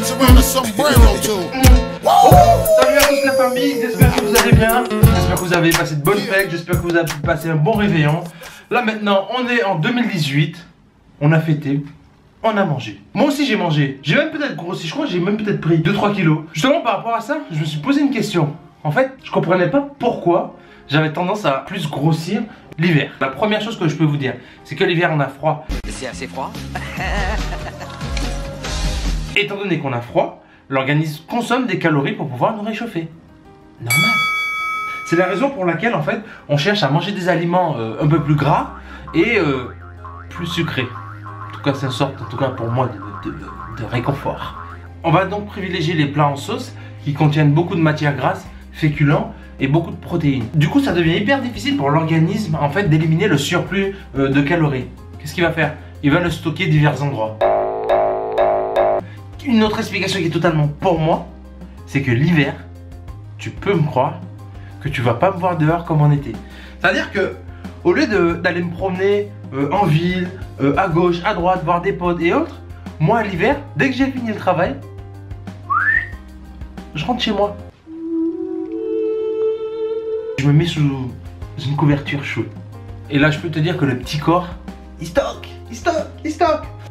hands around a sombrero too. Salut à tous la famille, j'espère que vous allez bien. J'espère que vous avez passé de bonnes fêtes, j'espère que vous avez passé un bon réveillon. Là maintenant, on est en 2018, on a fêté, on a mangé. Moi aussi j'ai mangé, j'ai même peut-être grossi, je crois que j'ai même peut-être pris 2-3 kilos. Justement par rapport à ça, je me suis posé une question. En fait, je comprenais pas pourquoi j'avais tendance à plus grossir l'hiver. La première chose que je peux vous dire, c'est que l'hiver on a froid. C'est assez froid. Étant donné qu'on a froid, l'organisme consomme des calories pour pouvoir nous réchauffer. Normal. C'est la raison pour laquelle en fait on cherche à manger des aliments un peu plus gras et plus sucrés. En tout cas c'est une sorte, en tout cas pour moi, de réconfort. On va donc privilégier les plats en sauce qui contiennent beaucoup de matières grasses, féculents et beaucoup de protéines. Du coup ça devient hyper difficile pour l'organisme en fait d'éliminer le surplus de calories. Qu'est-ce qu'il va faire? Il va le stocker divers endroits. Une autre explication qui est totalement pour moi, c'est que l'hiver, tu peux me croire que tu vas pas me voir dehors comme en été. C'est-à-dire que au lieu d'aller me promener en ville, à gauche, à droite, voir des potes et autres, moi l'hiver, dès que j'ai fini le travail, je rentre chez moi. Je me mets sous une couverture chaude. Et là je peux te dire que le petit corps, il stocke.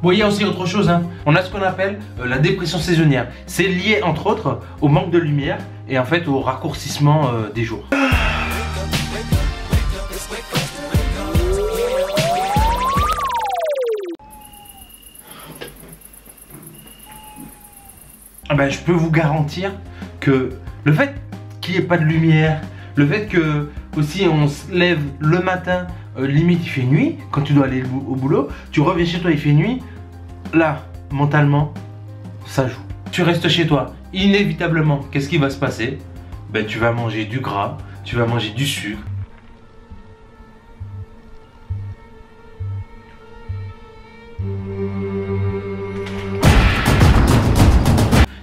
Bon, il y a aussi autre chose, hein. On a ce qu'on appelle la dépression saisonnière. C'est lié entre autres au manque de lumière et en fait au raccourcissement des jours. Ben, je peux vous garantir que le fait qu'il n'y ait pas de lumière, le fait que aussi on se lève le matin, limite il fait nuit, quand tu dois aller au boulot, tu reviens chez toi il fait nuit, là, mentalement, ça joue. Tu restes chez toi, inévitablement, qu'est-ce qui va se passer? Ben tu vas manger du gras, tu vas manger du sucre.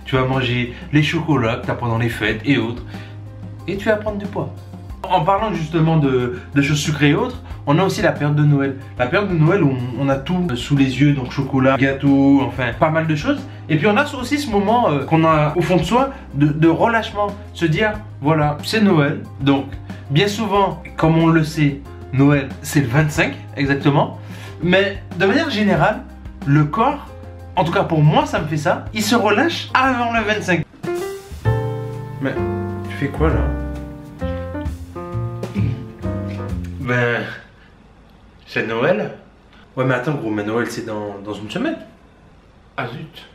Tu vas manger les chocolats que tu as pendant les fêtes et autres. Et tu vas prendre du poids. En parlant justement de choses sucrées et autres, on a aussi la période de Noël. La période de Noël où on a tout sous les yeux, donc chocolat, gâteau, enfin pas mal de choses. Et puis on a aussi ce moment qu'on a au fond de soi de relâchement. Se dire, voilà, c'est Noël. Donc bien souvent, comme on le sait, Noël c'est le 25 exactement. Mais de manière générale, le corps, en tout cas pour moi ça me fait ça, il se relâche avant le 25. Mais tu fais quoi là? Ben, c'est Noël. Ouais mais attends gros, mais Noël c'est dans une semaine. Ah zut.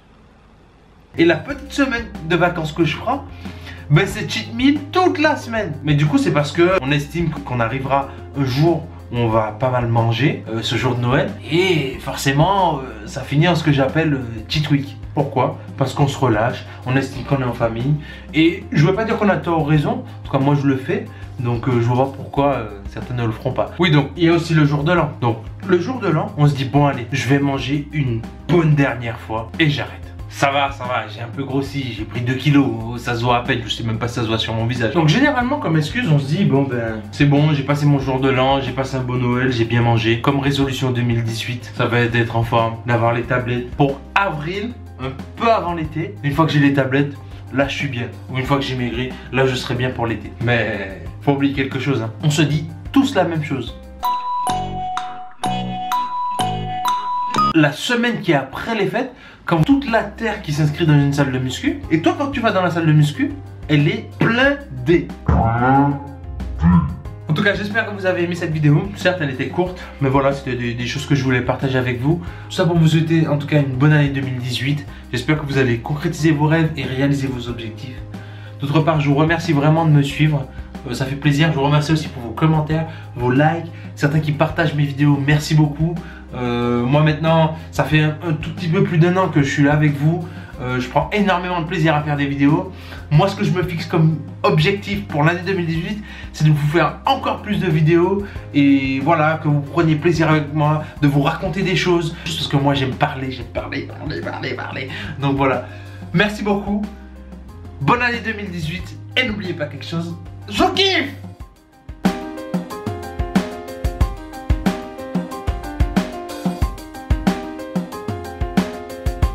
Et la petite semaine de vacances que je prends, ben c'est cheat meal toute la semaine. Mais du coup c'est parce que on estime qu'on arrivera un jour où on va pas mal manger ce jour de Noël. Et forcément ça finit en ce que j'appelle cheat week. Pourquoi? Parce qu'on se relâche, on estime qu'on est en famille. Et je veux pas dire qu'on a tort ou raison, en tout cas moi je le fais. Donc je vois pas pourquoi certains ne le feront pas. Oui, donc il y a aussi le jour de l'an. Donc le jour de l'an, on se dit bon allez, je vais manger une bonne dernière fois et j'arrête. Ça va, j'ai un peu grossi, j'ai pris 2 kilos, ça se voit à peine, je sais même pas si ça se voit sur mon visage. Donc généralement comme excuse, on se dit bon ben c'est bon, j'ai passé mon jour de l'an, j'ai passé un bon Noël, j'ai bien mangé. Comme résolution 2018, ça va être d'être en forme, d'avoir les tablettes pour avril, un peu avant l'été. Une fois que j'ai les tablettes, là je suis bien. Ou une fois que j'ai maigri, là je serai bien pour l'été. Mais faut oublier quelque chose, hein. On se dit tous la même chose. La semaine qui est après les fêtes, quand toute la terre qui s'inscrit dans une salle de muscu, et toi quand tu vas dans la salle de muscu, elle est blindée. En tout cas j'espère que vous avez aimé cette vidéo. Certes elle était courte, mais voilà c'était des choses que je voulais partager avec vous. Tout ça pour vous souhaiter en tout cas une bonne année 2018. J'espère que vous allez concrétiser vos rêves et réaliser vos objectifs. D'autre part je vous remercie vraiment de me suivre. Ça fait plaisir, je vous remercie aussi pour vos commentaires, vos likes, certains qui partagent mes vidéos, merci beaucoup. Moi maintenant, ça fait un tout petit peu plus d'1 an que je suis là avec vous. Je prends énormément de plaisir à faire des vidéos. Moi ce que je me fixe comme objectif pour l'année 2018, c'est de vous faire encore plus de vidéos. Et voilà, que vous preniez plaisir avec moi, de vous raconter des choses. Juste parce que moi j'aime parler, parler. Donc voilà, merci beaucoup. Bonne année 2018 et n'oubliez pas quelque chose, je kiffe!